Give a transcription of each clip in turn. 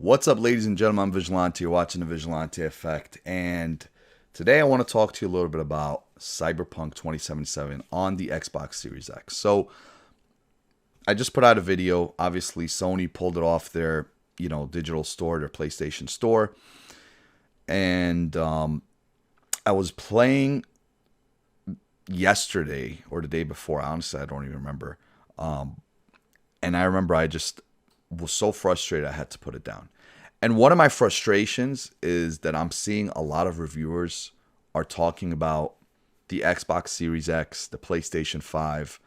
What's up, ladies and gentlemen? I'm Vigilante. You're watching the Vigilante Effect, and today I want to talk to you a little bit about Cyberpunk 2077 on the Xbox Series X. So, I just put out a video. Obviously, Sony pulled it off their, digital store, their PlayStation Store, and I was playing yesterday or the day before. Honestly, I don't even remember. And I remember I just was so frustrated I had to put it down. And one of my frustrations is that I'm seeing a lot of reviewers are talking about the Xbox Series X, the PlayStation 5,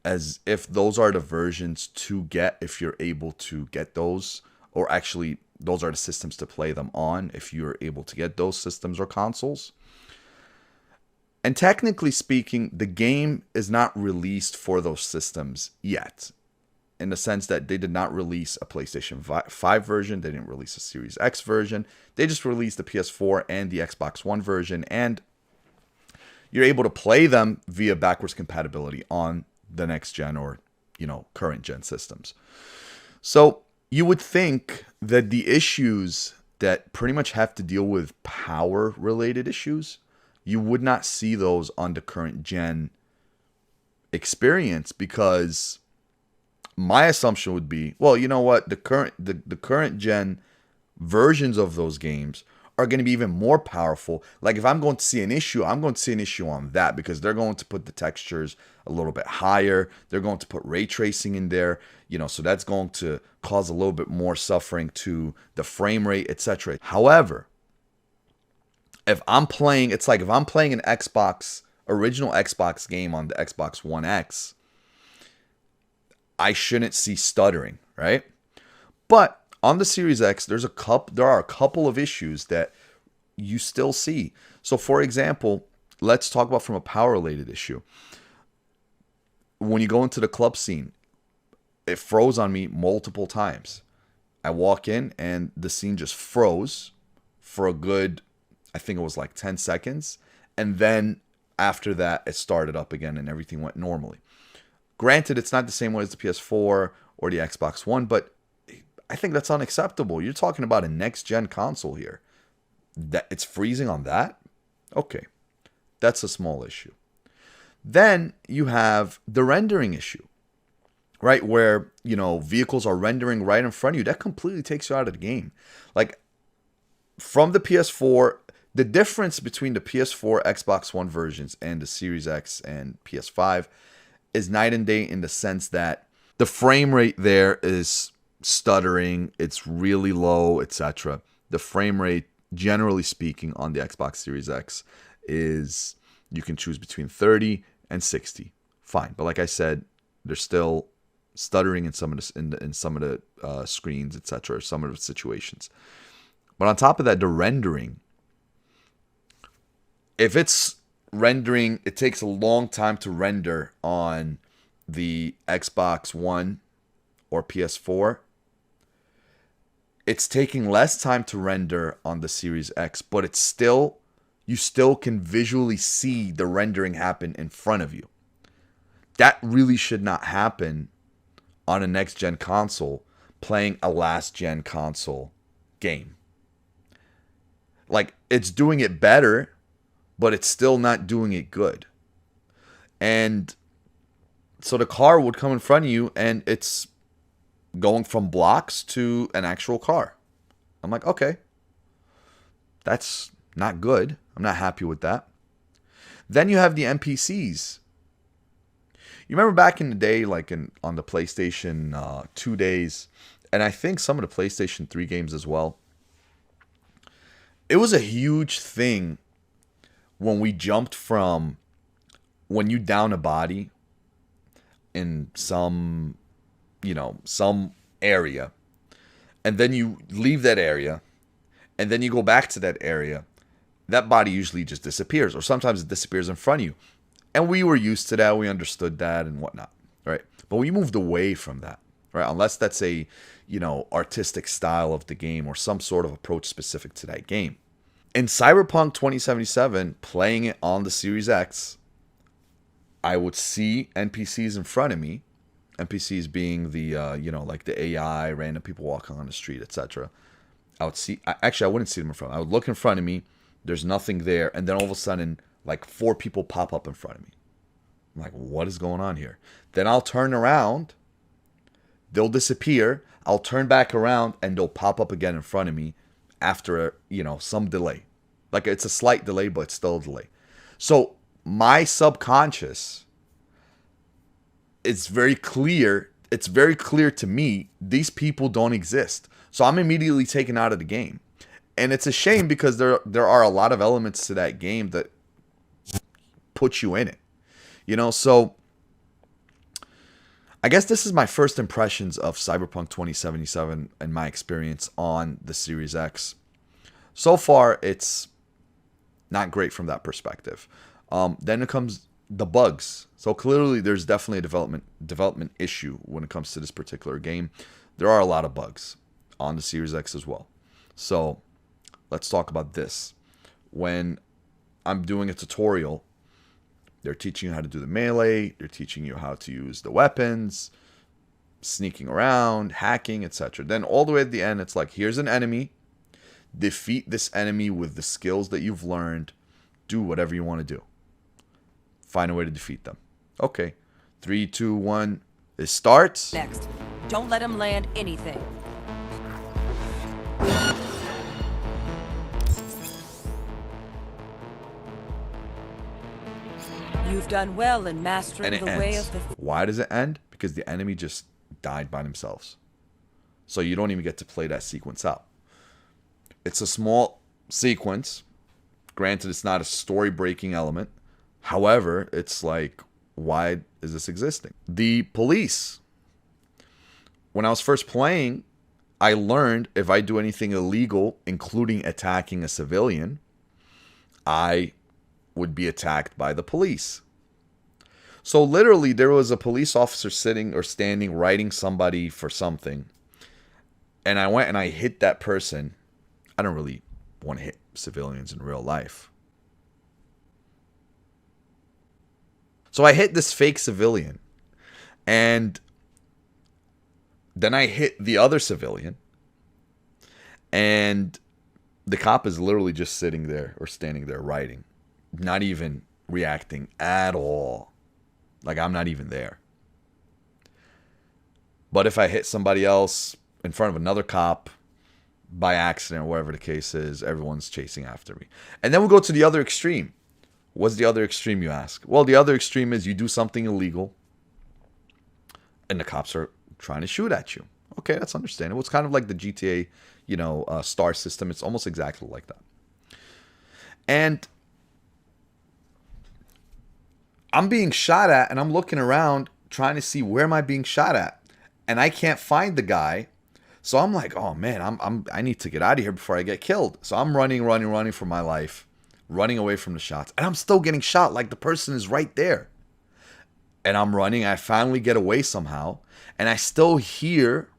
as if those are the versions to get if you're able to get those, or actually those are the systems to play them on if you're able to get those systems or consoles. And technically speaking, the game is not released for those systems yet, in the sense that they did not release a PlayStation 5 version. They didn't release a Series X version. They just released the PS4 and the Xbox One version. And you're able to play them via backwards compatibility on the next gen or, current gen systems. So you would think that the issues that pretty much have to deal with power related issues, you would not see those on the current gen experience, because my assumption would be, well, you know what? The current gen versions of those games are going to be even more powerful. Like if I'm going to see an issue, I'm going to see an issue on that, because they're going to put the textures a little bit higher. They're going to put ray tracing in there, so that's going to cause a little bit more suffering to the frame rate, etc. However, if I'm playing an original Xbox game on the Xbox One X, I shouldn't see stuttering, right? But on the Series X, there are a couple of issues that you still see. So for example, let's talk about from a power related issue. When you go into the club scene, it froze on me multiple times. I walk in and the scene just froze for a good, I think it was like 10 seconds. And then after that, it started up again and everything went normally. Granted, it's not the same way as the PS4 or the Xbox One, but I think that's unacceptable. You're talking about a next-gen console here. That it's freezing on that? Okay, that's a small issue. Then you have the rendering issue, right? Where, vehicles are rendering right in front of you. That completely takes you out of the game. Like, from the PS4, the difference between the PS4, Xbox One versions and the Series X and PS5 is night and day, in the sense that the frame rate there is stuttering, it's really low, etc. The frame rate, generally speaking, on the Xbox Series X is, you can choose between 30 and 60. Fine, but like I said, there's still stuttering in some of the screens, etc. Some of the situations. But on top of that, the rendering, if it's rendering, it takes a long time to render on the Xbox One or PS4. It's taking less time to render on the Series X, but you still can visually see the rendering happen in front of you. That really should not happen on a next gen console playing a last gen console game. Like, it's doing it better, but it's still not doing it good. And so the car would come in front of you and it's going from blocks to an actual car. I'm like, okay, that's not good. I'm not happy with that. Then you have the NPCs. You remember back in the day, like on the PlayStation 2 days, and I think some of the PlayStation 3 games as well, it was a huge thing when we jumped from, when you down a body in some area, and then you leave that area, and then you go back to that area, that body usually just disappears, or sometimes it disappears in front of you. And we were used to that, we understood that and whatnot, right? But we moved away from that, right? Unless that's a, artistic style of the game or some sort of approach specific to that game. In Cyberpunk 2077, playing it on the Series X, I would see NPCs in front of me, NPCs being the like the AI, random people walking on the street, etc. I would see. Actually, I wouldn't see them in front. I would look in front of me. There's nothing there, and then all of a sudden, like 4 people pop up in front of me. I'm like, what is going on here? Then I'll turn around. They'll disappear. I'll turn back around, and they'll pop up again in front of me after some delay. Like it's a slight delay, but it's still a delay. So my subconscious, it's very clear. It's very clear to me these people don't exist. So I'm immediately taken out of the game. And it's a shame because there are a lot of elements to that game that put you in it. So I guess this is my first impressions of Cyberpunk 2077 and my experience on the Series X. So far, it's not great from that perspective. Then it comes the bugs. So clearly, there's definitely a development issue when it comes to this particular game. There are a lot of bugs on the Series X as well. So let's talk about this. When I'm doing a tutorial, they're teaching you how to do the melee. They're teaching you how to use the weapons, sneaking around, hacking, etc. Then all the way at the end, it's like, here's an enemy. Defeat this enemy with the skills that you've learned. Do whatever you want to do. Find a way to defeat them. Okay. 3, 2, 1. It starts. Next. Don't let him land anything. You've done well in mastering And it the ends. way of the... Why does it end? Because the enemy just died by themselves. So you don't even get to play that sequence out. It's a small sequence. Granted, it's not a story-breaking element. However, it's like, why is this existing? The police. When I was first playing, I learned if I do anything illegal, including attacking a civilian, I would be attacked by the police. So literally, there was a police officer sitting or standing, writing somebody for something. And I went and I hit that person. I don't really want to hit civilians in real life. So I hit this fake civilian. And then I hit the other civilian. And the cop is literally just sitting there or standing there writing. Not even reacting at all. Like I'm not even there. But if I hit somebody else in front of another cop by accident or whatever the case is, everyone's chasing after me. And then we'll go to the other extreme. What's the other extreme, you ask? Well, the other extreme is you do something illegal and the cops are trying to shoot at you. Okay, that's understandable. It's kind of like the GTA, star system. It's almost exactly like that. And I'm being shot at and I'm looking around trying to see where am I being shot at. And I can't find the guy. So I'm like, oh man, I need to get out of here before I get killed. So I'm running for my life, running away from the shots. And I'm still getting shot like the person is right there. And I'm running. I finally get away somehow. And I still hear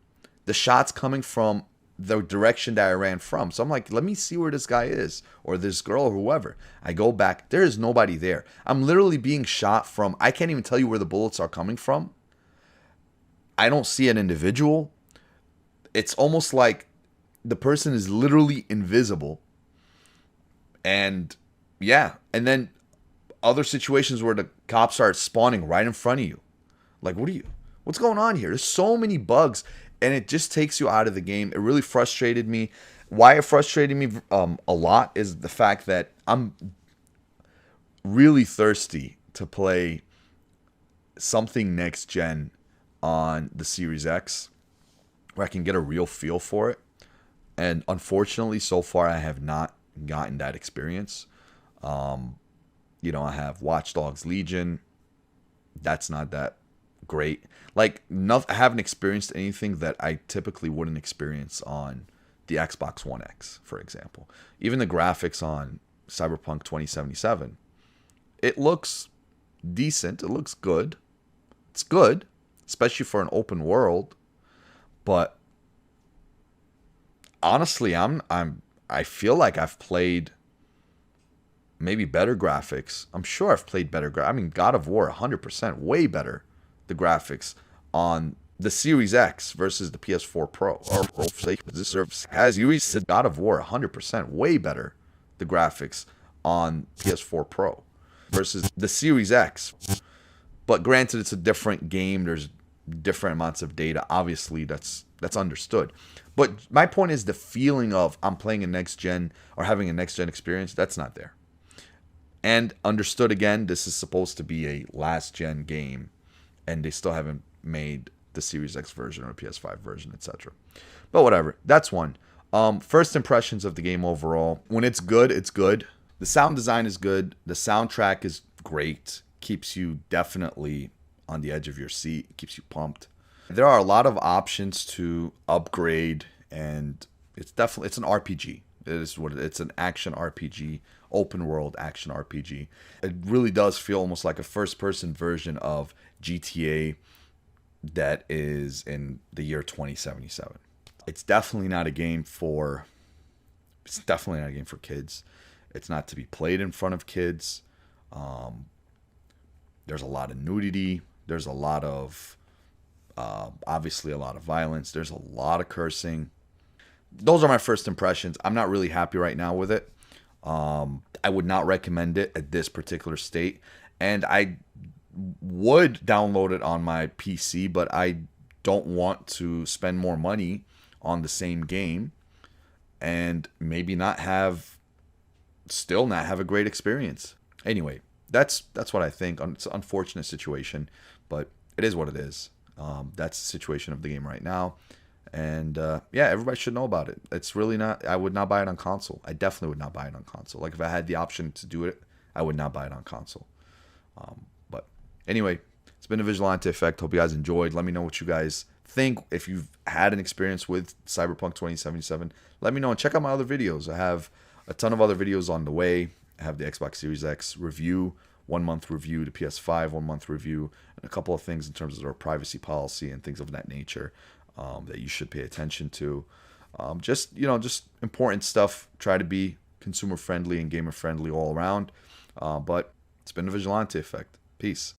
the shots coming from the direction that I ran from. So I'm like, let me see where this guy is or this girl or whoever. I go back. There is nobody there. I'm literally being shot from, I can't even tell you where the bullets are coming from. I don't see an individual. It's almost like the person is literally invisible. And yeah. And then other situations where the cops start spawning right in front of you. Like, what's going on here? There's so many bugs. And it just takes you out of the game. It really frustrated me. Why it frustrated me a lot is the fact that I'm really thirsty to play something next gen on the Series X where I can get a real feel for it. And unfortunately, so far, I have not gotten that experience. I have Watch Dogs Legion. That's not that great. Like, I haven't experienced anything that I typically wouldn't experience on the Xbox One X, for example. Even the graphics on Cyberpunk 2077, it looks decent. It looks good. It's good, especially for an open world. But honestly, I feel like I've played maybe better graphics. I'm sure I've played better. God of War, 100%, way better. The graphics on the Series X versus the PS4 Pro. Or this has you said God of War 100% way better the graphics on PS4 Pro versus the Series X. But granted, it's a different game. There's different amounts of data. Obviously, that's understood. But my point is the feeling of I'm playing a next gen or having a next gen experience, that's not there. And understood again, this is supposed to be a last gen game, and they still haven't made the Series X version or PS5 version, etc. But whatever, that's one. First impressions of the game overall. When it's good, it's good. The sound design is good. The soundtrack is great. Keeps you definitely on the edge of your seat. Keeps you pumped. There are a lot of options to upgrade, and it's an RPG. It is what it's an action RPG, open world action RPG. It really does feel almost like a first person version of GTA that is in the year 2077. It's definitely not a game for kids. It's not to be played in front of kids. There's a lot of nudity. There's a lot of obviously a lot of violence. There's a lot of cursing. Those are my first impressions. I'm not really happy right now with it. I would not recommend it at this particular state. And I would download it on my PC, but I don't want to spend more money on the same game and maybe still not have a great experience. Anyway, that's what I think. It's an unfortunate situation, but it is what it is. That's the situation of the game right now. And yeah, everybody should know about it. It's really not. I would not buy it on console. I definitely would not buy it on console. Like if I had the option to do it, I would not buy it on console. But anyway, it's been a Vigilante Effect. Hope you guys enjoyed. Let me know what you guys think. If you've had an experience with Cyberpunk 2077, let me know. And check out my other videos. I have a ton of other videos on the way. I have the Xbox Series X review, 1 month review, the PS5 1 month review, and a couple of things in terms of their privacy policy and things of that nature. That you should pay attention to. Just important stuff. Try to be consumer friendly and gamer friendly all around. But it's been a Vigilante Effect. Peace.